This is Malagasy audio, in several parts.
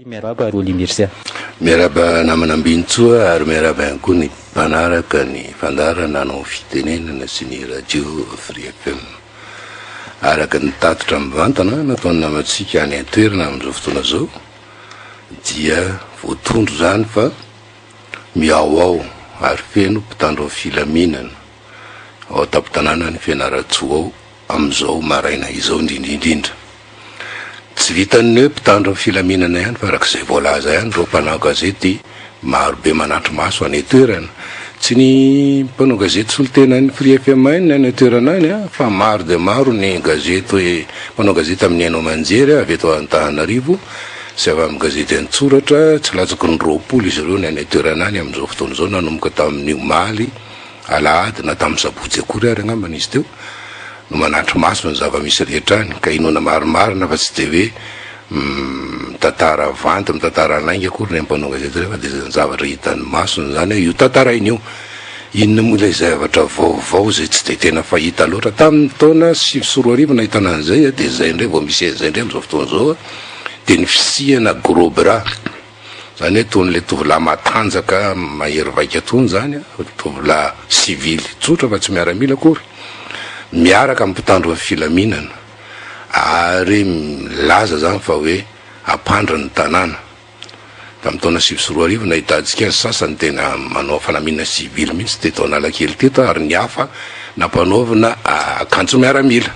Miaraba Olimirsia. Miaraba namana ambintsoa ary miaraba ihany koa ny mpanaraka ny fandarana nanao fitenenana sy ny radio Free FM. Araka ny tatitra mivantana nataony namatsika any an-toerana amin'izao fotoana zao dia voatondro zany fa miaoao ary feno mpitandro filaminana ao tapitanana ny Fianaratsoa ao amin'izao maraina izao indrindra. Tsy vitany hoe mpitandro filaminana ihany fa arak'izay voalaza ihany reo mpanao gazety maro be manatro maso any toerana. Tsy ny mpanao gazety solotena ny Free FM any any toerana any fa maro dia maro ny gazety hoe mpanao gazety amin'ny Haino Manjery avy eto Antananarivo sy avy amin'ny gazety Antsoratra tsy latsaky ny 20 izy ireo ny any toerana any amin'izao fotoana izao nanomboka tamin'ny Omaly Alahady na tamin'ny Sabotsy akory ary angambany izy teo no manatro maso ny zava-misy rehetra any ka inona marimarina fa tsy dia hoe tantara vanty mitantara lainga akory ny mpanao gazety rehefa dia zany zavatra hitan'ny masony zany hoe io tantara iny io inona moa ilay zavatra vaovao zay tsy dia tena fahita loatra tamin'ny taona 2024 nahitana an'izay dia zay indray vao misy zay indray amin'izao fotoana izao dia ny fisihana gros bras zany hoe toy n'ilay tovolahy matanjaka mahery vaika tony zany tovolahy sivily tsotra fa tsy miaramila akory miaraka amin'ny mpitandro filaminana ary milaza zany fa hoe ampandra ny tanàna. Tamin'ny taona 2024 nahitantsika ny sasany tena manao fanamiana sivily mihitsy teto Analakely teto ary ny hafa nampanaovana akanjo miaramila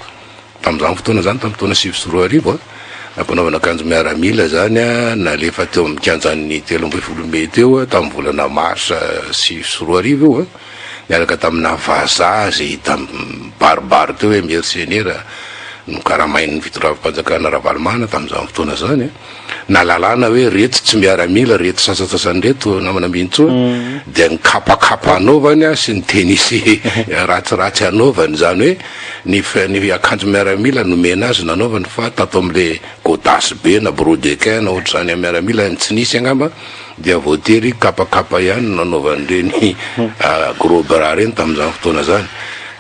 tamin'izany fotoana zany tamin'ny taona 2024 nampanaovana akanjo miaramila zany nalefa teo amin'ny kianjan'ny 13 Mey teo tamin'ny volana Marsa 2024 io niaraka tamina vaza zay tamin'ny baribary teo hoe mercenaire no karamain'ny fitoravam-panjakana Ravalomanana tamin'izany fotoana zany nalalana hoe reto tsy miaramila reto sasasasany reto namana ambintsoa dia ny kapakapa anaovany sy ny tenisy ratsiratsy anaovany zany hoe ny akanjo miaramila nomena azy nanaovany fa tato amin'le godasy be na brodequin na ohatr'izany miaramila tsy nisy angamba dia voatery kapakapa ihany nanaovany reny gros bras reny tamin'izany fotoana zany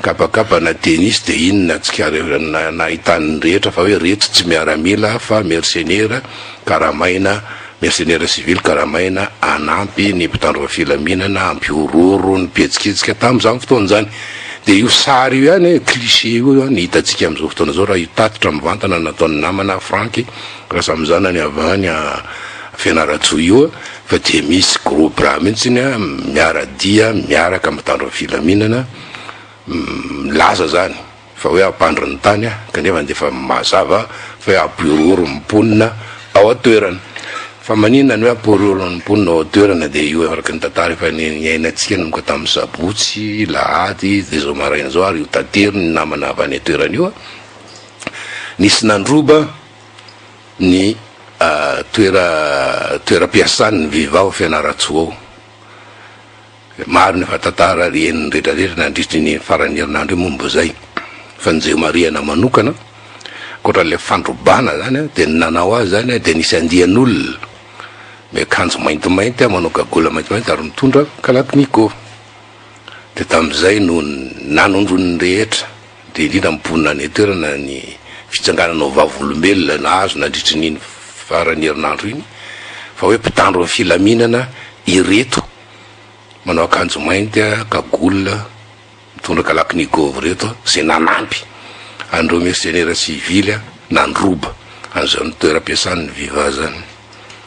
kapakapa na tenisy dia inona tsika nahitany rehetra fa hoe reto tsy miaramila fa mercenaire karamaina mercenaire civil karamaina anampy ny mpitandro filaminana ampiororo ny petsiketsika tamin'izany fotoana zany dia io sary io ihany cliché io ny hitantsika amin'izao fotoana zao raha io tatitra mivantana nataony namana Franky raha samyzanany avany Fianaratsoa io fa dia misy gros bras mihitsy miaradia miaraka mitandro filaminana milaza zany fa hoe ampandra ny tany kanefa dia fa mazava fa hoe ampiororo mimponina ao atoerana fa maninona ny hoe ampiororo mimponina ao atoerana dia io araka ny tantara efa niainantsika nanomboka tamin'ny Sabotsy Lahady dia zao maraina zao ary io tantery ny namana avy any atoerana io nisy nandroba ny toeram-piasan'ny vivao Fianaratsoa ao maro ny fatantara reniny rehetrarehetra nandritry ny farany herinandro momba zay fa nizay mariana manokana koatran'ilay fandrobana zany dia nanao azy zany dia nisy andian'olona miakanjo maintimainty manao gagola maintimainty ary mitondra kalaknikô dia tamin'izay no nanondrony rehetra dia indrindra miponina ny toerana ny fitsanganana vavolombelona na azo nandritry ny farany herinandro iny fa hoe mpitandro filaminana ireto manao akanjo mainty gagola mitondra kalaknikô reto zay nanampy andreo mercenaire civile nandroba an'izao ny toeram-piasan'ny viva zany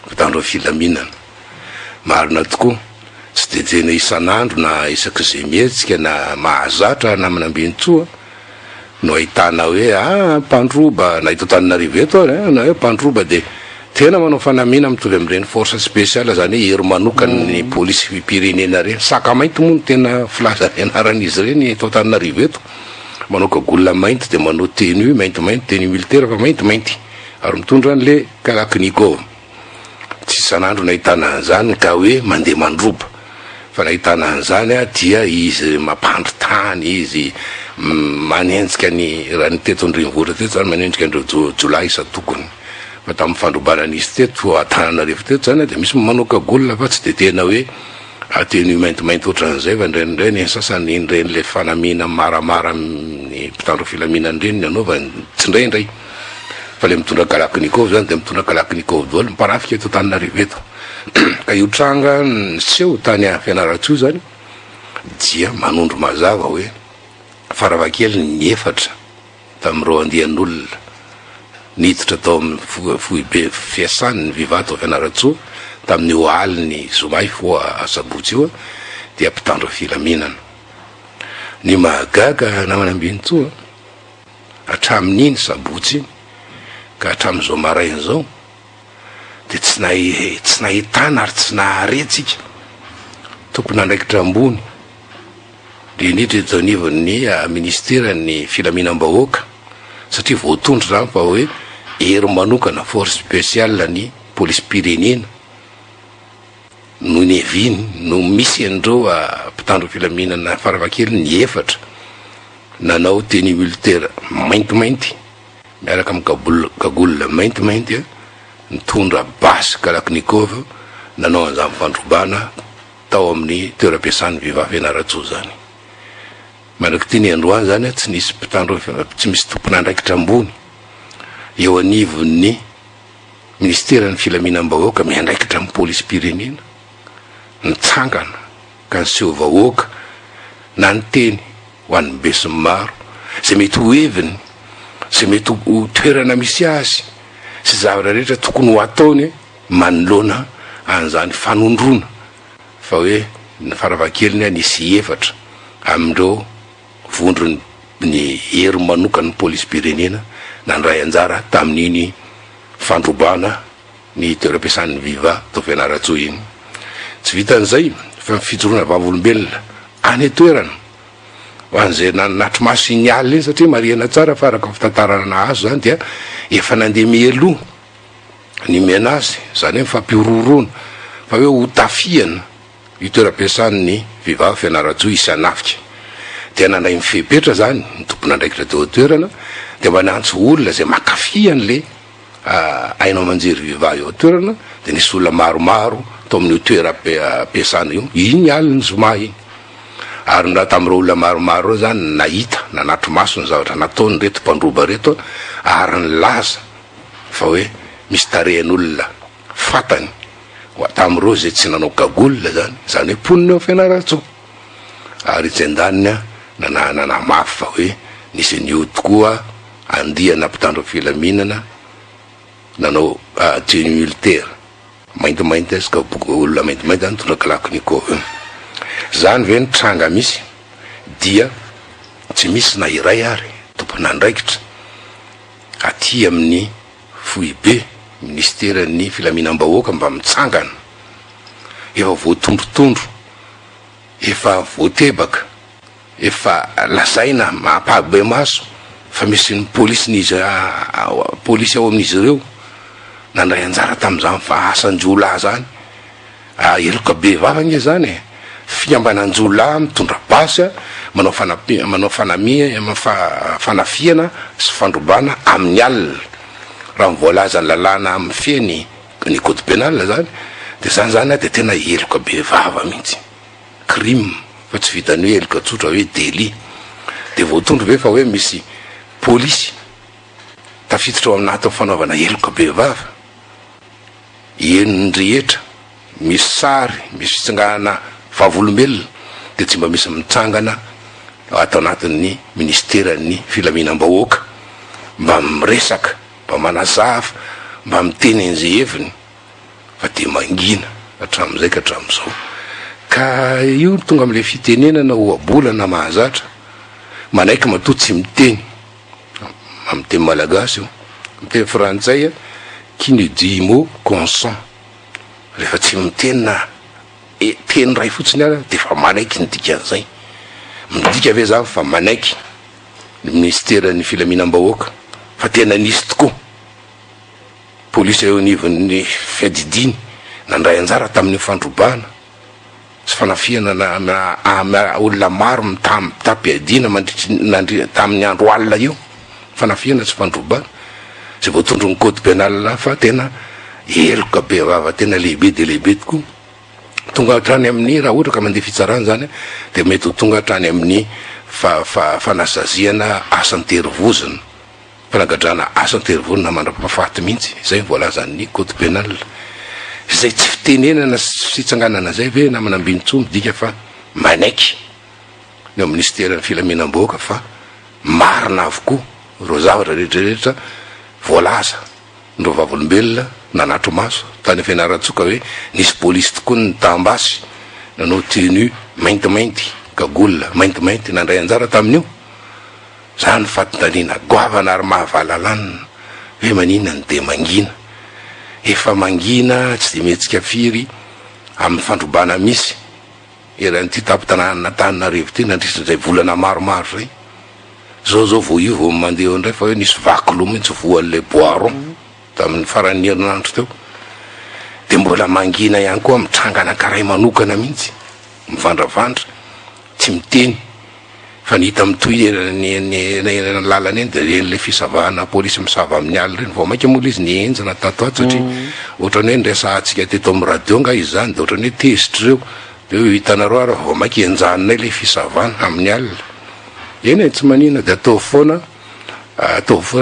mpitandro filaminana marina tokoa tsy dia tena isan'andro na isak'izay mihetsika na mahazatra namana ambintsoa no ahitana hoe mpandroba na ito Antananarivo eto na hoe mpandroba dia tena manao fanamina mitovy amin'ireny force spéciale zany hoe hery manokany polisy pirenena reny saka mainty moa no tena filazany anaran'izy reny eto Antananarivo eto manao gagola mainty dia manao tenue maintimainty tenue militaire fa maintimainty ary mitondra an'le kalaknikô tsy isan'andro nahitana an'izany ka hoe mandeha mandroba fa nahitana an'izany dia izy mampandry tany izy manenjika ny raha ny teto Andrenivohitra teto zany manenjika andreo jolay isa-tokony fa tamin'ny fandrobana nisy teto Antananarivo teto zany dia misy manao gagola fa tsy dia tena hoe ateny maintimainty ohatran'izay fa indrendray ny sasany indreny le fanamina maramara ny mpitandro filaminana ireny ny anaova tsy indraindray fa le mitondra Kalaknikov zany de mitondra Kalaknikov daholo miparafika eto Antananarivo eto ka io tranga seho tany a Fianarantsoa zany dia manondro mazava hoe faravakely ny efatra tamin'ireo andian'olona niditra tao amin'ny foibe fiasany ny Vivato Fianarantsoa tamin'io aliny zomay foa sabotsy io dia mpitandro filaminana ny mahagaga namana Ambinitsoa hatramin'iny sabotsy ka hatramin'izao maraina zao de tsy nahitana ary tsy naharetsika tompony andraikitra ambony indrindra eto anivon'ny ministeran'ny filaminam-bahoaka satria voatondro zany fa hoe hery manokana force spéciale ny police pirenena no neviny no misy andreo mpitandro filaminana faravakely ny efatra nanao teny militaire maintimainty miaraka amin'ny kagola maintimainty nitondra basy Kalaknikov nanao an'izany fandrobana tao amin'ny toeram-piasany Viva Fianarantsoa zany malaky teny androany zany tsy nisy mpitandro tsy misy tompony andraikitra ambony eo anivon'ny ministeran'ny filaminam-bahoaka miandraikitra amin'ny police pirenena nitsangana ka niseho vahoaka na ny teny ho an'ny besiny maro zay mety ho heviny zay mety ho toerana misy azy sy zavatra rehetra tokony ho ataony manoloana an'izany fanondrona fa hoe ny faravakeliny nisy efatra amindreo vondrony ny hery manokany police pirenena nandray anjara tamin'iny fandrobana ny toeram-piasan'ny Viva to Fianarantsoa iny tsy vitan'izay fa mifijoroana vavolombelona any toerana ho an'izay nanatry maso iny alina iny satria marihana tsara fa araka fitantarana azo zany dia efa nandeha mialoha ny menazy zany hoe mifampiororona fa hoe ho tafiana io toeram-piasan'ny Viva Fianarantsoa isanafika dia nandray mifepetra zany ny tompony andraikitra teo toerana dia manantso olona zay makafian'le ainao manjery Viva eo toerana dia nisy olona maromaro tao amin'io toeram-piasana io iny aliny zoma iny ary raha tamin'ireo olona maromaro reo zany nahita nanatro maso ny zavatra nataony reto mpandroba reto ary nilaza fa hoe misy tarehan'olona fatany tamin'ireo zay tsy nanao kagolona zany hoe poniny eo Fianarantsoa ary tsy andanina nanamafy fa hoe nisy nio tokoa andiana mpitandro filaminana nanao teny militaire maintimainty azy ka olona maintimainty zany tondra Kalaknikov zany ve ny tranga misy dia tsy misy na iray ary tompony andraikitra aty amin'ny foibe ministeran'ny filaminam-bahoaka mba mitsangana efa voatondrotondro efa voatebaka efa lazaina mampabe maso fa misy ny polisy n'izy polisy ao amin'izy ireo nandray anjara tamin'izany fa asan-jolahy zany eloka be vavagna zany fiambananjolahy mitondra basy manao fanafiana sy fandrobana amin'ny alina raha mivoalaza ny lalàna amin'ny fiany ny code pénal zany de zany de tena eloka be vava mihitsy crime fa tsy vitany hoe eloka tsotra hoe délit de voatondro ve fa hoe misy polisy tafiditra ao amin'aty fanaovana eloka be vava enindrehetra misy sary misy fitsingana vavolombelona de tsy mba misy mitsangana atao anatin'ny ministeran'ny filaminam-bahoaka mba miresaka mba manazava mba miteny an'izay heviny fa de mangina hatramin'izay ka hatramin'izao ka io tonga amin'le fitenenana ho abolana mahazatra manaiky matoa tsy miteny amin'ny teny malagasy io amin'ny teny frantsay qui ne dit mot consent rehefa tsy miteny teny ray fotsiny ara de fa manaiky ny dikan'izay midika ave zany fa manaiky ny ministeran'ny filaminam-bahoaka fa tena nisy tokoa polisy eo anivon'ny fiadidiny nandray anjara tamin'ny fandrobana sy fanafiana na olona maro mitapy adina mandritry tamin'ny andro alina io fanafiana sy fandrobana zay voatondro ny code pénal fa tena eloka be vava tena lehibe de lehibe tokoa tonga hatrany amin'ny raha ohatra ka mandeha fitsarana zany dia mety ho tonga hatrany amin'ny fanasaziana asan-terivozina, fanagadrana asan-terivozina mandra-pahafaty mihitsy. Zay voalazan'ny code pénal. Zay tsy fitenenana fitsanganana zay ve namana Ambinitsoa midika fa manaiky ny ao ministeran'ny filaminam-bahoaka fa marina avokoa ro zavatra rehetrarehetra voalaza ndro vavolombelona nanatro maso tany Fianaratsoa ka hoe nisy polisy tokoa ny tambasy nanao tenue maintimainty kagola maintimainty nandray anjara tamin'io. Zany fatotaniana goavana ary mahavalalana hoe manina ny de mangina efa mangina tsy de metsika firy amin'ny fandrobana misy eran'ity tapitanana Antananarivo ty nandrisin'izay volana maromaro zay. Zao vao io vao mandeha ndray fa hoe nisy vakilo mihitsy voan'le Boiron tamin'ny faran'ny herinandro teo. De mbola mangina ihany koa mitrangana karay manokana mihitsy mivandravandra tsy miteny fa ny hita mitoy ny lalana eny de le fisavahana polisy misava amin'ny alina reny vao maika mola izy nienjana tato ato satria ohatrany hoe ndraisantsika teto amin'ny radio nga izy zany de ohatrany hoe tezitra reo de hoe hitanareo ary vao maika enjanonay le fisavana amin'ny alina. Eny tsy manina de atao foana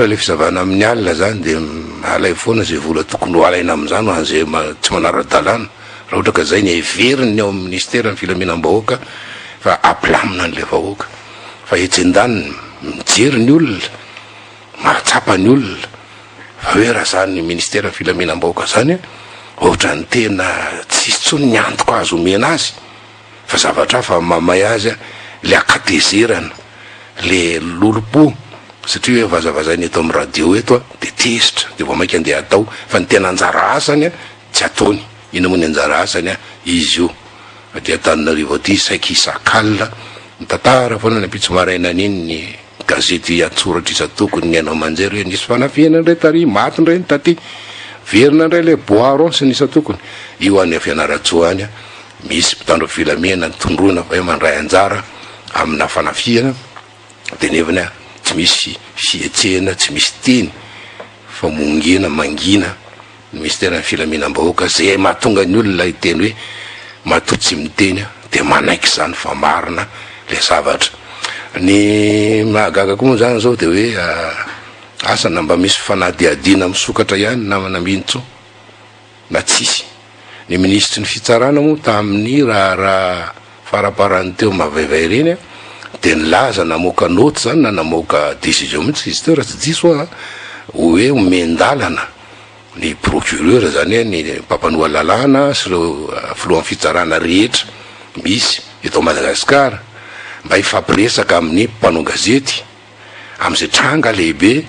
le fisavana amin'ny alina zany de alay foana zay vola tokony ho alaina amin'izany ho an'izay tsy manara-dalàna raha ohatra ka zay ny heveriny ao amin'ny ministeran'ny filaminam-bahoaka fa aplamina an'le vahoaka fa etsen-daniny mijery ny olona mahatsapa ny olona fa hoe raha zany ministeran'ny filaminam-bahoaka zany ohatra ny tena tsisy tsony ny antoko azo omena azy fa zavatra fa mamay azy le akatezerana le lolopo satria hoe vazavazany eto amin'ny radio eto de tezitra de vao maika andeha atao fa ny tena anjara asany tsy ataony. Ina moa ny anjara asany izy io dia Antananarivo aty saiky isakalina mitantara foana ny ampitso maraina an'iny ny gazety antsoratra isa-tokony ny anao manjery hoe nisy fanafiana ndray tary maty ndray ny taty verina ndray le Boiron sy ny isa-tokony. Io any Fianaratsoa any misy mpitandro filamena tondrona fa hoe mandray anjara amina fanafiana de nevany tsy misy fietsena tsy misy teny fa mongena mangina ny ministeran'ny filaminam-bahoaka zay mahatonga ny olona hiteny hoe matoa tsy miteny de manaiky zany fa marina le zavatra. Ny mahagaga koa moa zany zao de hoe asana mba misy fanadiadina misokatra ihany namana Ambinitsoa na tsisy. Ny ministry ny fitsarana moa tamin'ny raha faraparany teo mavaivay reny de nilaza namoaka noty zany na namoaka décision mihitsy izy teo raha tsy diso hoe omendalana ny procureur zany ny mpapanoa lalàna sy reo filohan'ny fitsarana rehetra misy eto Madagasikara mba hifampiresaka amin'ny mpanao gazety am'izay tranga lehibe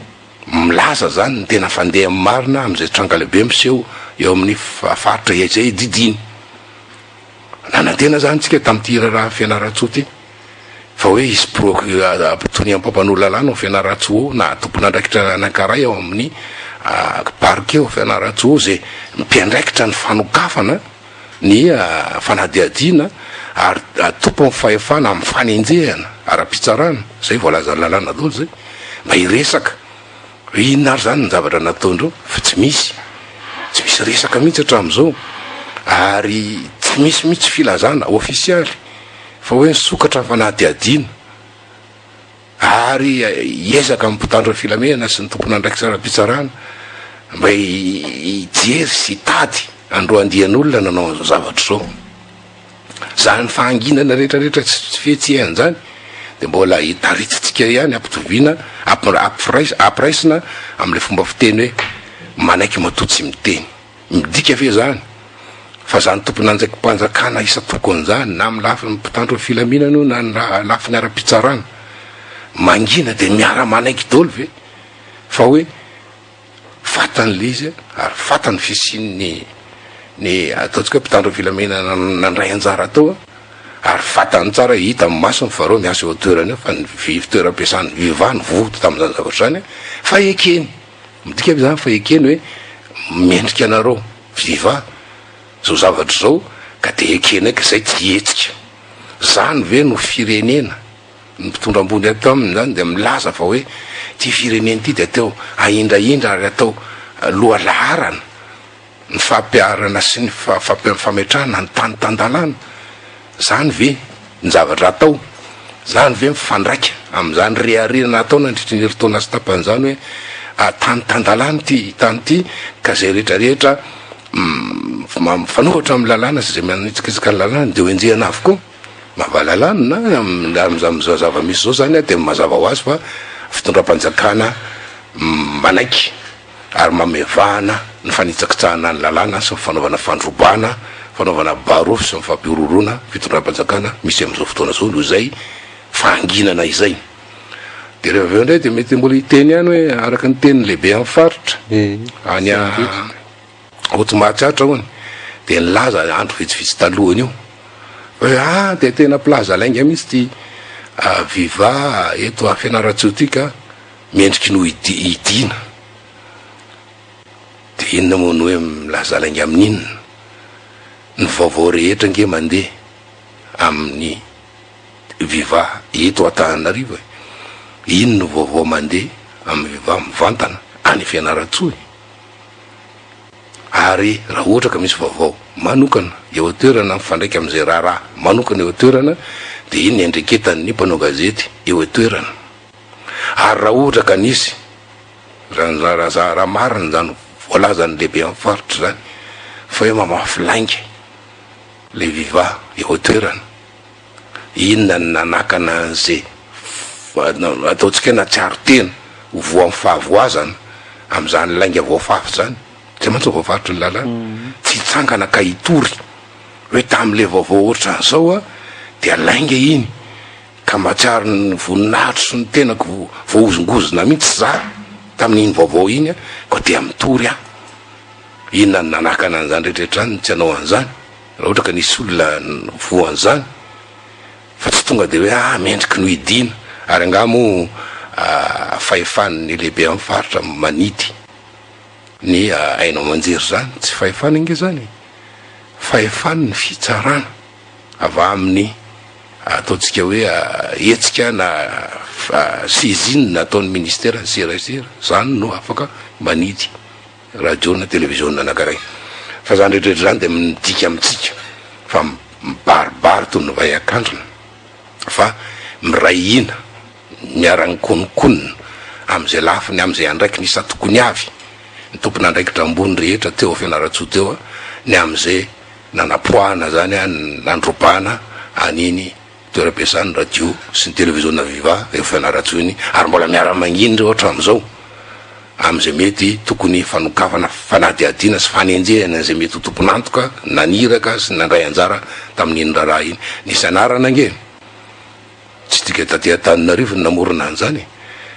milaza zany ny tena fandeha amin'ny marina am'izay tranga lehibe miseho eo amin'ny faritra izay didiny. Nanantena zany tsika tamin'ity raha Fianaratsoa ty fa hoe isy tony mpampanao lalàna ao Fianaratsoa na tompon'andraikitra anankiray ao amin'ny parquet ao Fianaratsoa zay mpiandraikitra ny fanokafana ny fanadiadina ary tompo fahefana amin'ny fanenjehana ara-pitsarana zay voalazany lalàna dolo zay mba hiresaka inona ary zany ny zavatra nataondreo fa tsy misy resaka mihitsy hatramin'izao ary tsy misy mihitsy filazana ofisialy fa hoe nisokatra ny fanadiadina ary hiezaka amin'ny mpitandro filamena sy ny tompon'andraikitra ara-pitsarana mba hijery sy tady andro andian'olona nanao zavatra zao. Zany fahanginana rehetrarehetra tsy fihetsehany zany de mbola hitaritsitsika ihany ampitoviana ampiraisina am'le fomba fiteny hoe manaiky matoa tsy miteny midika fe zany fa zany tompon'anjaiky mpanjakana isa-tokony zany na amin'ny lafiny mpitandro filaminana io na ny lafiny ara-pitsarana mangina de miara manaiky dolo ve fa hoe fatan'le izy ary fatany fisiany ny ataontsika hoe mpitandro filaminana nandray anjara atao ary fatany tsara hita amin'ny masony fa reo miasa eo toerany eo fa ny toeram-piasany vivany voto tamin'izany zavatra zany fa ekeny midika zany fa ekeny hoe mendrika anareo viva zao zavatra zao ka de ekeny eky zay tsy hetsika zany ve no firenena ny mpitondra ambony atao aminy zany de milaza fa hoe ty firenena ty de atao aindraindra ary atao loha laharana ny fampiarana sy ny fametrahana ny tany tandalana zany ve ny zavatra atao zany ve mifandraika am'izany reharena atao nandritra ny heritaona sy tapan'izany hoe tany tandalana ty tany ty ka zay rehetrarehetra mifanohatra amin'ny lalàna sy zay manitsikitsika ny lalàna de hoenjehana avokoa mavalalana na am'izao zava-misy zao zany de mazava ho azy fa fitondram-panjakana manaiky ary mamevahana ny fanitsakitsahana ny lalàna sy mifanaovana fandrobana fanaovana barofo sy mifampiororona fitondram-panjakana misy am'izao fotoana zao noho zay fahanginana izay de rehefa aveo ndray de mety mbola hiteny ihany hoe araka ny teny lehibe amin'ny faritra any Otmahatsatra hoany de nilaza andro vitsivitsy talohany io hoe de tena plaza lainga mihitsy ty viva eto a Fianarantsoa ty ka miendriky no idina de inona moa no hoe milaza lainga amin'inona ny vaovao rehetra nge mandeha amin'ny viva eto Antananarivo ino no vaovao mandeha amin'ny viva mivantana any Fianarantsoa ary raha ohatra ka misy vaovao manokana eo toerana mifandraika am'izay raha manokana eo toerana de iny endreketan'ny mpanao gazety eo toerana ary raha ohatra ka nisy raha marina zany voalazany lehibe amin'ny faritra zany fa hoe mamafy lainga le viva eo toerana inona ny nanakana an'izay ataotsika na tsiaro tena ho voa amin'ny fahavoazana am'izany lainga voafafy zany tsy mantsy voafaritra ny lalàna tsy hitsangana ka hitory hoe tam'le vaovao ohatran'izao dia lainga iny ka matsiaro ny voninahitro sy ny tenako voaozongozona mihitsy za tamin'iny vaovao iny ko dia mitory inona ny nanakana an'izany rehetrarehetra zany tsy hanao an'izany raha ohatra ka nisy olona voan'izany fa tsy tonga de hoe mendriky no idina ary angamo fahefan'ny lehibe amin'ny faritra manidy ny ainao manjery zany tsy fahefana inge zany fahefany ny fitsarana avy amin'ny ataotsika hoe etsika na saisine nataon'ny ministera ny serasera zany no afaka manidy radio na televiziona anankiray fa zany rehetrarehetra zany de midika amitsika fa mibaribary toy ny vai akandrona fa miray ina miarany konikonina am'izay lafiny am'izay andraiky ny isa tokony avy ny tompona andraikitra ambony rehetra teo Fianarantsoa teo ny am'izay nanapoahana zany nandrobana aniny toeram-piasany radio sy ny televiziona viva eo Fianarantsoa iny ary mbola miara-manginy re ohatra am'izao am'izay mety tokony fanokafana fanadiadiana sy fanenjehana zay mety ho tomponantoka naniraka sy nandray anjara tamin'iny raharaha iny nisy anarana nge tsy tika taty Antananarivo namorona an'izany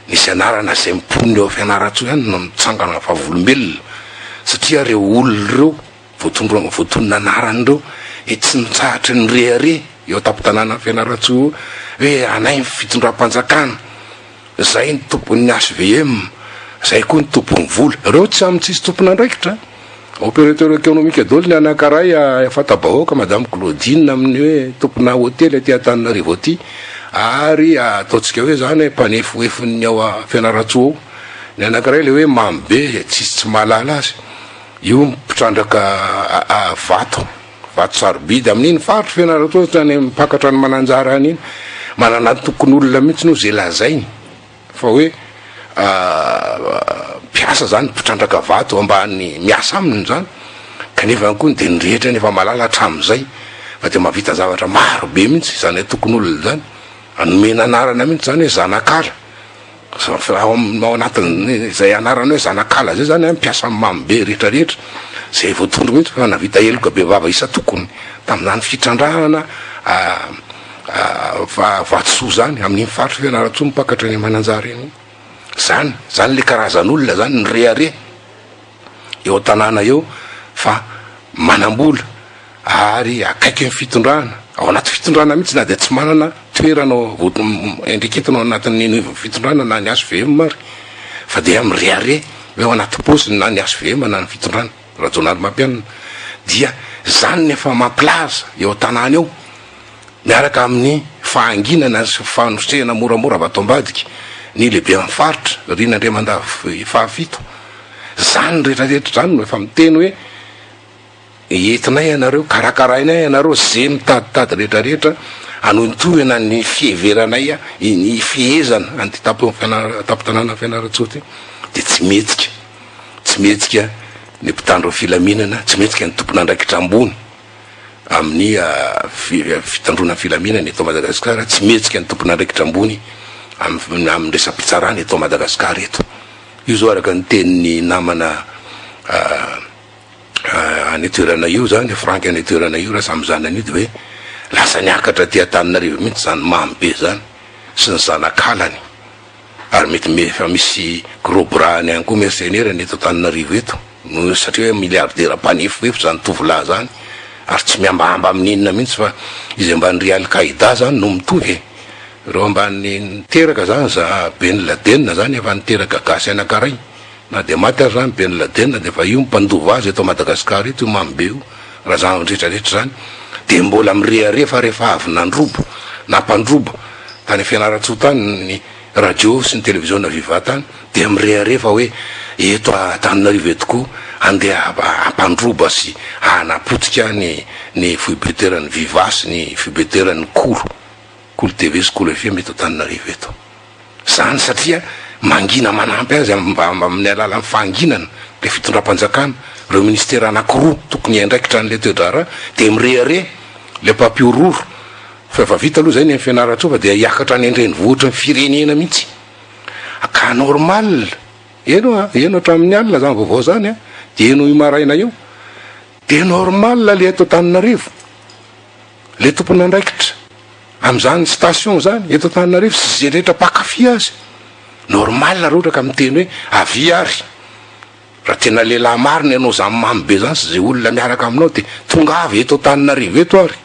nisy anarana zay mimponiny eo Fianarantsoa ihany no mitsangana favolombelona satria reo olona reo voatonona anarany reo tsy mitsahatra ny rehare eo tapo-tanàna Fianarantsoa hoe anay fitondram-panjakana zay ny tompon'ny HVM zay koa ny tompon'ny vola reo tsy amy tsisy tompona andraikitra opérateur économique dolo ny anankiray fatabahoaka madame Claudine amin'ny hoe tompona hôtely aty Antananarivo aty ary ataotsika hoe zany mpanefoefony ao Fianarantsoa ny anankiray le hoe mambe tsisy tsy mahalala azy io mpitrandraka vato sarobidy amin'iny faritra Fianarantsoa zany mipakatra ny mananjara an'iny manana tokony olona mihitsy no zay lazainy fa hoe piasa zany mpitrandraka vato ambany miasa aminy zany kanefa koa de ny rehetra nefa malala hatram'izay fa de mavita zavatra maro be mihitsy zany tokony olona zany anomena anarana mihitsy zany hoe zanakala ao anatin' zay anarana hoe zanakala zay zany mpiasa mamy be rehetrarehetra zay voatondro mihitsy fa navita eloka be vava isa tokony tam'izany fitrandrahana vatosoa zany amin'iny faritra Fianarantsoa mipakatra ny mananjara iny zany le karazan'olona zany ny rehare eo tanàna eo fa manambola ary akaiky ny fitondrana ao anaty fitondrana mihitsy na de tsy manana toeranao endreketanao anatin'ny fitondrana na ny HVM mary fa de amy rehare hoe ao anaty posiny na ny HVM na ny fitondrana rajonary mampianana dia zany nefa mampilaza eo tanàna eo miaraka amin'ny fahanginana sy fanosehana moramora vato-ambadiky ny lehibe amin'ny faritra Rinandriamandava fahafito zany rehetrarehetra zany no efa miteny hoe entinay ianareo karakarainay ianareo zay mitaditady rehetrarehetra anotoena ny fieveranay ny fihezana anty tapotanàna fianaratsoty de tsy metsika ny mpitandro filaminana, tsy metsika ny tompona andraikitra ambony amin'ny fitandrona filaminana eto Madagasikara, tsy metsika ny tompona andraikitra ambony amin'ny resam-pitsarana eto Madagasikara eto. Io zao araka ny tenin'ny namana any toerana io zany, Franky any toerana io raha samy zanany io de hoe lasa niakatra ty Antananarivo mihitsy zany mamy be zany sy ny zanakalany, ary mety fa misy gros bras any koa mercenaire ny eto Antananarivo eto, satria hoe milliardaire mpanefo zany tovolahy zany, ary tsy miambamba amin'inona mihitsy fa izy ambany Al-Qaïda zany no mitovy reo ambany niteraka zany za Ben Laden zany efa niteraka gasy anankiray, na de maty ary zany Ben Laden de fa io mpandova azy eto Madagasikara eto mamy be io raha zany rehetrarehetra zany, de mbola mirehare fa rehefa avy nandrobo na mpandrobo tany Fianarantsoa tany ny radio sy ny television Viva tany, de mirehare fa hoe eto Antananarivo eto koa andeha ampandroba sy anapotika ny fibeteran'ny Viva sy ny fibeteran'ny Kolo TV sy Kolo FM eto Antananarivo eto zany, satria mangina manampy azy amin'ny alalan'ny fanginana le fitondram-panjakana reo ministera anankiroa tokony andraikitra n'le toedrara, de mirehare le mpampiororo fa efa vita aloha zay ny Fianaratsoa fa de hiakatra ny andrenivohitra ny firenena mihitsy ka normal eno hatramin'ny alina zany vaovao zany de eno imaraina io de normal le eto Antananarivo le tompony andraikitra am'zany station zany eto Antananarivo sy zay rehetra pakafy azy normal raha ohatra ka miteny hoe avy ary raha tena lehilahy marina ianao zany mamy be zany sy zay olona miaraka aminao de tonga avy eto Antananarivo eto ary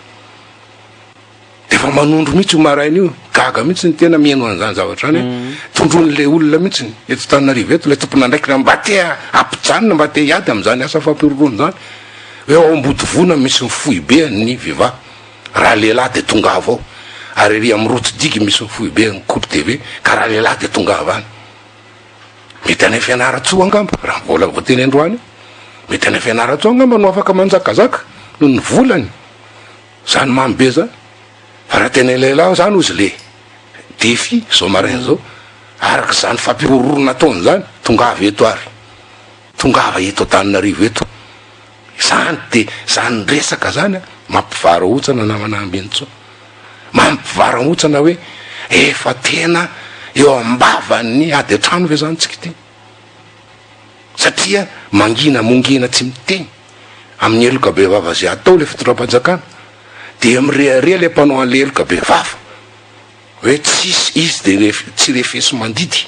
de fa manondro mihitsy maraina io, gaga mihitsy ny tena mieno an'izany zavatra zany tondron'le olona mihitsy eto Antananarivo eto le tompony andraikitra mba te ampijanona mba te hiady am'zany asa fampirorony zany hoe ao ambodivona misy mifohy be ny Viva raha lehilahy de tonga avao, ary ry amin'ny Rotodigy misy mifohy be ny Kolo TV ka raha lehilahy de tonga avany. Mety any Fianaratsoa angamba raha mbola voateny androany, mety any Fianaratsoa angamba no afaka manjakazaka no ny volany zany mamy be zany, fa raha tena lehilahy zany ozy le défi zao marin zao araka zany fampirorona taony zany tongava eto ary tongava eto Antananarivo eto zany, de zany resaka zany mampivara otsana namana Ambintsoa, mampivara otsana hoe efa tena eo ambavany ady atrano ve zany tsika ty, satria mongina tsy miteny amin'ny eloka be vava zay atao le fitondram-panjakana, de mirehare le mpanao an'le eloka be vava hoe tsisy izy de tsy refesy mandidy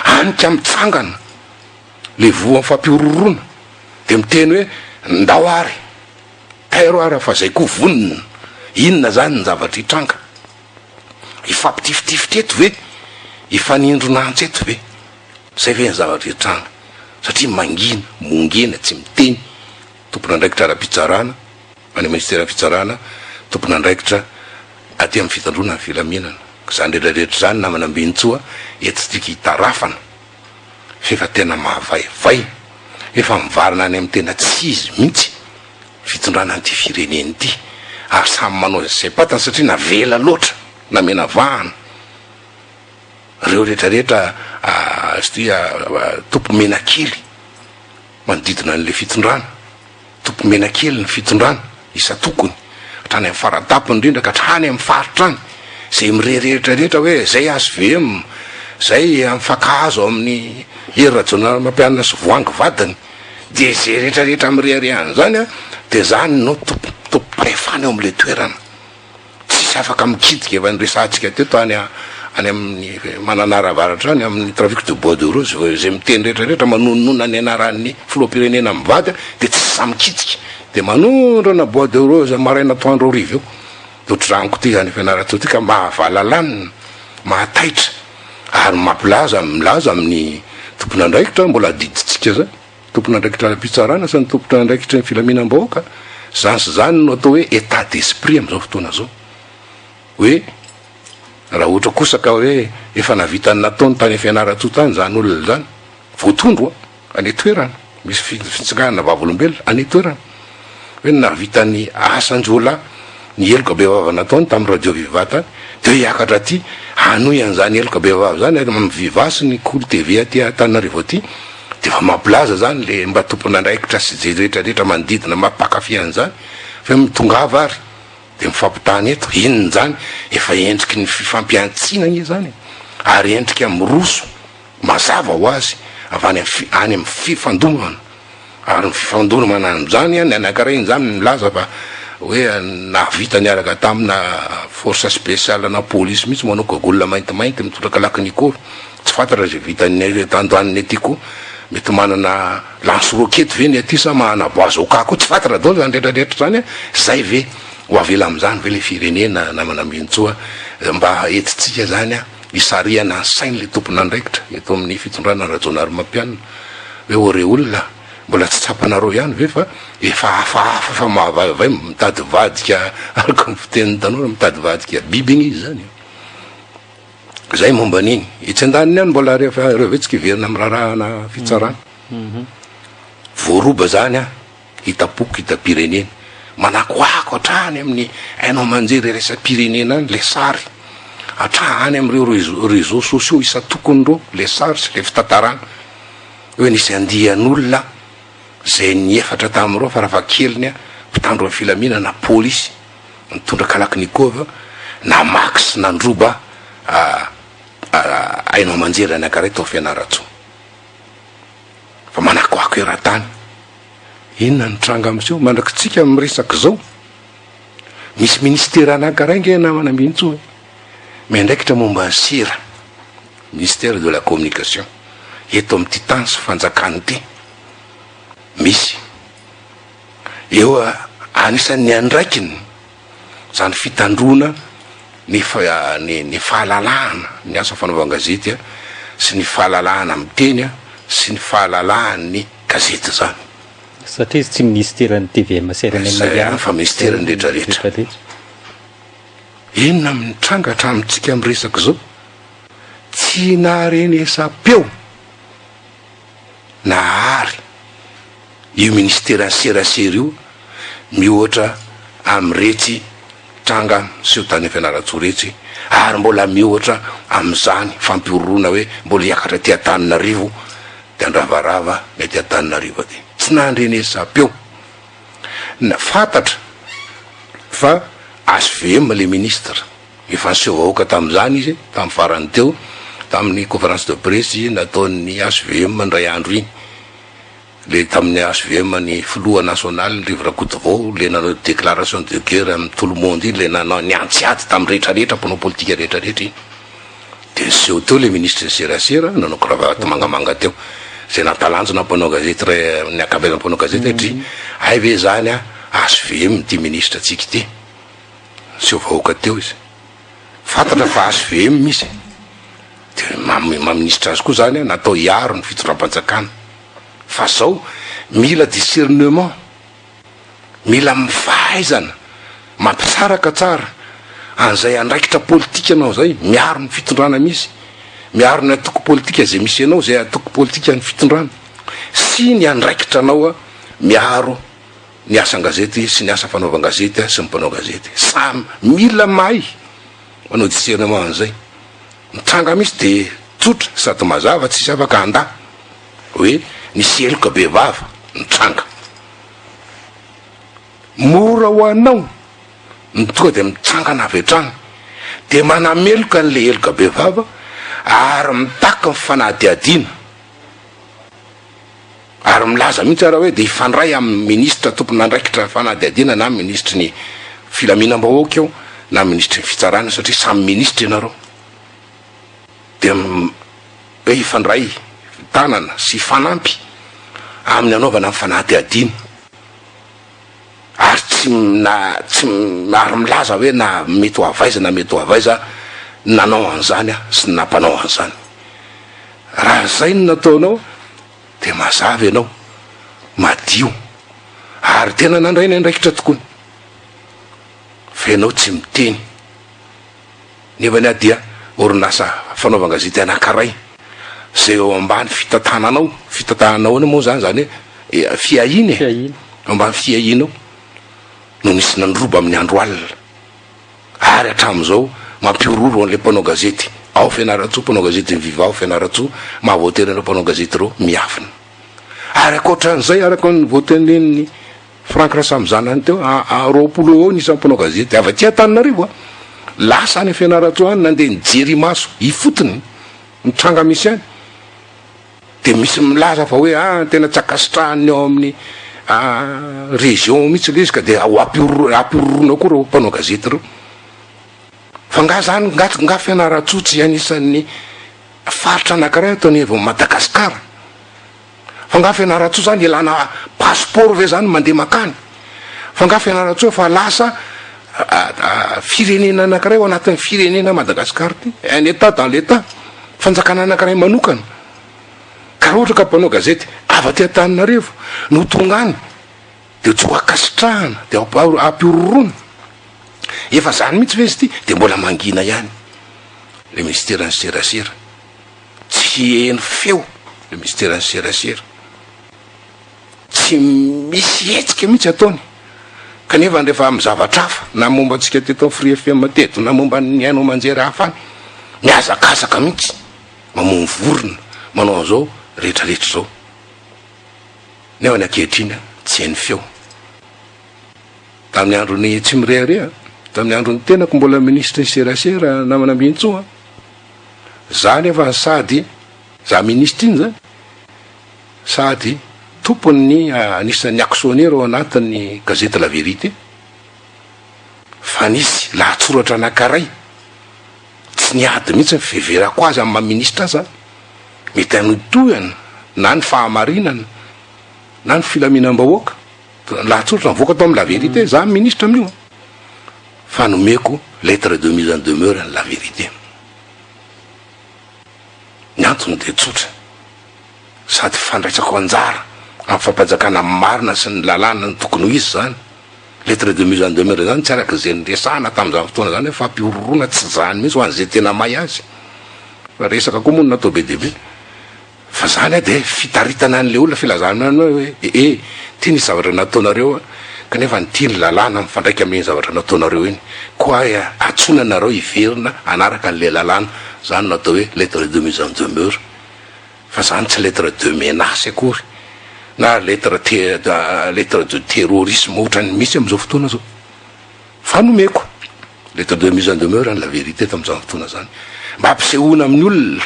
anika mitsangana le voan'ny fampirorona de miteny hoe ndao ary tairo ary fa zay koa vonina inona zany ny zavatra hitranga, ifampitifitifitra eto ve, ifanindronantsy eto ve, zay ve ny zavatra hitranga, satria mongina tsy miteny tompona andraikitra ara-pitsarana any ministera fitsarana, tompona andraikitra aty amin'ny fitandrona ny filaminana, zany rehetrarehetra zany namana Ambintsoa eto tika hitarafana fefa tena mahavaivay, efa mivarina any amin'ny tena tsy izy mihitsy fitondrana an'ity fireneny ity, ary samy manao zay patany satria navela loatra namena vahana reo rehetrarehetra tompo menakely manodidina an'le fitondrana, tompo menakely ny fitondrana isa tokony hatrany amin'ny faratapony indrindra ka hatrany amin'ny faritra any zay mireherehetrarehetra hoe zay ASVM zay amifakahazo amin'ny hery-rajonal mampianina sy voangy vadiny, de zay rehetrarehetra mirehare an'izany de zany no tompo prefany eo am'le toerana, tsisy afaka mikitika efa nyresantsika teto any amin'ny mananaravaratra any amin'ny trafic de bois de rose zay miteny rehetrarehetra manononona ny anaran'ny filoham-pirenena mivady de tsy sa mikitika de manondrana bois de rose maraina toandro arivo eo, de ohatraniko ty zany Fianaratsoa ty ka mahavalalany mahataitra ary milaza amin'ny tompona andraikitra mbola adiditsika zay, tompona andraikitra ara-pitsarana sy ny tompona andraikitra ny filaminam-bahoaka zany sy zany no atao hoe état d'esprit am'izao fotoana zao, hoe raha ohatra kosa ka hoe efa navitany nataony tany Fianaratsoa tany zany olona zany voatondro any toerana misy fitsingana vavolombelona any toerana hoe navitany asan-jola ny eloka be vava nataony tamin'ny radio Viva tany de hiakatra aty anoy an'izany eloka be vava zany amin'ny Viva sy ny Cool TV aty Antananarivo aty de fa mampilaza zany le mba tompona andraikitra sy zay rehetrarehetra manodidina mampakafy an'izany fa mitongava ary de mifampitany eto inony zany efa endriky ny fifampiantsina izy zany ary endriky amroso mazava ho azy avany any amin'ny fifandomana ary ny fifandomana an'izany ny anankiray zany milaza fa hoe navita niaraka tamina force spéciale na police mihitsy manao kagolona maintimainty mitondraka lakinikôvy tsy fantatra zay vitany tandoaniny aty koa mety manana lance roquette ve ny aty sa mahana boazoka koa tsy fantatra daholo zany rehetrarehetra zany zay ve ho avela am'izany ve le firenena namana mbintsoa mba etitsika zany isariana ny sainy le tompona andraikitra eto amin'ny fitondrana rajonary mampianina hoe ore olona mbola tsy tsapanareo ihany ve fa efa hafahafa fa mahavavay mitady vadika araka ny fiteniny tanora mitady vadika biby igny izy zany zay momba an'iny itsy andaniny ihany mbola rehefa vetsika iverina amin'ny raharaha fitsarana voaroba zany hitapoko hitapirenena manakoako hatrany amin'ny hainao manjery resa-pirenena any le sary hatrany amin'ireo réseaux sociaux isa tokony reo le sary sy le fitantarana hoe nisy andian'olona zay niefatra tamin'ireo fa raha fa keliny mpitandro amin'ny filamina na polisy mitondra kalakinikôva na max nandroba hainao manjery anankiray tao fianaratsoa fa manakoako era-tany inona ny tranga am'seo mandrakitsika amin'ny resaky zao misy ministera anankiray nge namana mbintsoa miandraikitra momba ny sira ministère de la communication eto amin'ty tany sy fanjakany ty misy eo anisan'ny andraikiny zany fitandrona ny fahalalahana ny asa fanaovan-gazety sy ny fahalalahana amin'ny teny sy ny fahalalahany gazety zany satria izy tsy ministeran'ny TVM CRNM fa ministerany rehetrarehetra inona amin'ny trangatra amintsika amin'ny resaky zao tsy naharenesam-peo nahary io ministerany serasera io mihoatra am'retsy tranga seo tany fianaratsoa retsy ary mbola mihoatra am'izany fampiorona hoe mbola hiakatra ty Antananarivo de andravarava mety Antananarivo aty tsy nandrenesam-peo na fantatra fa SVM le ministre efa niseho vahoaka tam'izany izy tamin'ny farany teo tamin'ny conférence de presse nataon'ny SVM ndray andro iny le tamin'ny SVM ny filoha national ny Rivo Rakotovao le nanao déclaration de guerre amin'ny tout le monde iny le nanao ny antsiady tamin'ny rehetrarehetra mpanao politika rehetrarehetra iny de niseho teo le ministre serasera nanao cravatte mangamanga teo zay natalanjona mpanao gazety ny akabezana mpanao gazety satria ay ve zany SVM ty ministre atsika ty seho vahoaka teo izy fantatra fa SVM misy de maministre azy koa zany natao hiaro ny fitondram-panjakana fa zao mila discernement mila mifahaizana mampisaraka tsara an'izay andraikitra politika anao zay miaro ny fitondrana misy miaro ny atoko politika zay misy anao zay atoko politika ny fitondrana sy ny andraikitra anao miaro ny asan-gazety sy ny asa fanaovan-gazety sy ny mpanao gazety samy mila mahay manao discernement an'izay mitranga misy de tsotra sady mazava tsisy afaka anda hoe nisy eloka be vava mitranga mora ho anao ny tonga de mitrangana avy hatrany de manameloka n'le eloka be vava ary mitaka ny fanadiadiana ary milaza mihitsy raha hoe de ifandray amin'ny ministre tompon'andraikitra fanadiadiana na ministre ny filaminam-bahoaka eo na ministre ny fitsarana satria samy ministre ianareo de hoe ifandray tanana sy fanampy amin'ny anaovana ny fanadiadiana ary tsy ary milaza hoe na mety ho avaiza na mety ho avaiza nanao an'izany sy nampanao an'izany raha zay no nataonao de mazava ianao madio ary tena nandray ny andraikitra tokoa fa ianao tsy miteny nefa ny adia orinasa fanaovan-gazety anankiray zay eo ambany fitantahanao any moa zany hoe fiahiny ambany fiahinao no nisy nandroba amin'ny andro alina ary hatramin'izao mampiororo an'le mpanao gazety ao Fianaratsoa mpanao gazety Viva ao Fianaratsoa mahavoatery ireo mpanao gazety reo miafina ary akoatran'izay araka ny voatenenin'ny Frank Rasamizanany teo 20 eo nisy mpanao gazety avy aty Antananarivo lasa any Fianaratsoa any nandeha nijery maso ifotony mitranga misy any de misy milaza fa hoe tena tsakasitrahany ao amin'ny région mihitsy le izy ka de ampiororona koa reo mpanao gazety reo fa nga zany nga Fianaratsoa tsy anisan'ny faritra anankiray ataony avy Madagasikara fa nga Fianaratsoa zany ilana passeport ve zany mandeha makany fa nga Fianaratsoa fa lasa firenena anankiray ao anatin'ny firenena Madagasikara ty un état dans l'état fanjakana anankiray manokana ka raha ohatra ka mpanao gazety avy aty Antananarivo no tonga any de tsy ho akasitrahana de ampiororona efa zany mihitsy ve izy ty de mbola mangina ihany le ministère ny serasera tsy eno feo le ministère ny serasera tsy misy hetsika mihitsy ataony kanefa rehefa amin'ny zavatra hafa na momba antsika teto Free FM teto na momba ny hainao manjery hafa any miazakazaka mihitsy mamono vorona manao an'izao rehetrarehetra zao neo any ankehitriny tsy eny feo tamin'ny androny tsy mirearea tamin'ny androny tenako mbola ministre ny serasera namana Mbintsoa zany efa sady za ministre iny zany sady tompony anisan'ny actionnaire ao anatin'ny gazety La Vérité fa nisy lahatsoratra anankiray tsy niady mihitsy fiverako azy amin'ny maministra aza mety anotohana na ny fahamarinana na ny filaminam-bahoaka lahatsoratra mivoaka atao amin'ny La Vérité za ministre amin'io fa nomeko lettre de mise en demeure ny La Vérité ny antony de tsotra sady fandraisako anjara amin'ny fampanjakana marina sy ny lalàna ny tokony ho izy zany lettre de mise en demeure zany tsy araka zay nyresahana tamin'izany fotoana zany hoe fampiororona tsy zany mihitsy ho an'izay tena may azy fa resaka koa moa natao be dehibe fa zany de fitaritana an'le olona filazana hoe ty nisy zavatra nataonareo kanefa nyty ny lalàna mifandraiky amin'iny zavatra nataonareo iny koa atsona nareo iverina anaraka an'le lalàna zany natao hoe lettre de mise en demeure fa zany tsy lettre de menace akory na lettre de terrorisme ohatrany misy am'izao fotoana zao fa nomeko lettre de mise en demeure ny La Vérité tam'izao fotoana zany mba ampisehoana amin'ny olona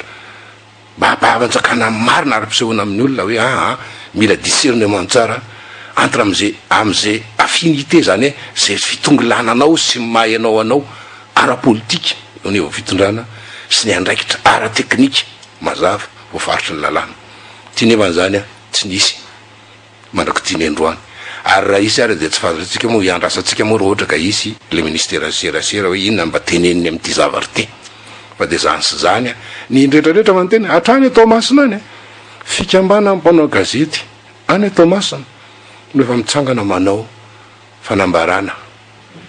mba hapanjakana marina ary ampisehoana amin'ny olona hoe mila discernement tsara entre am'izay affinité zany zay fitongilananao sy mahainao anao ara-politique au niveau fitondrana sy ny andraikitra ara-teknika mazava voafaritra ny lalàna tianevana zany tsy nisy mandraky tiany androany ary raha isy ary de tsy fantatsika moa iandrasantsika moa raha ohatra ka isy le ministère serasera hoe inona mba teneniny amin'ity zavatra ty fa de zany sy zany ny indretrarehetra manteny hatrany atao masina any fikambana mpanao gazety any atao masina noefa mitsangana manao fanambarana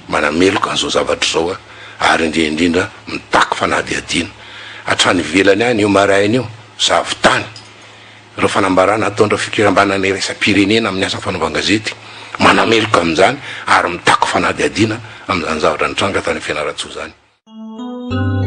manameloka an'izao zavatra zao ary indrindra mitaky fanadiadiana hatrany velany any io marainy io zavotany reo fanambarana ataondra fikambana ny resa-pirenena amin'ny asa fanaovan-gazety manameloka amin'izany ary mitaky fanadiadiana amin'izany zavatra nitranga tany Fianaratsoa zany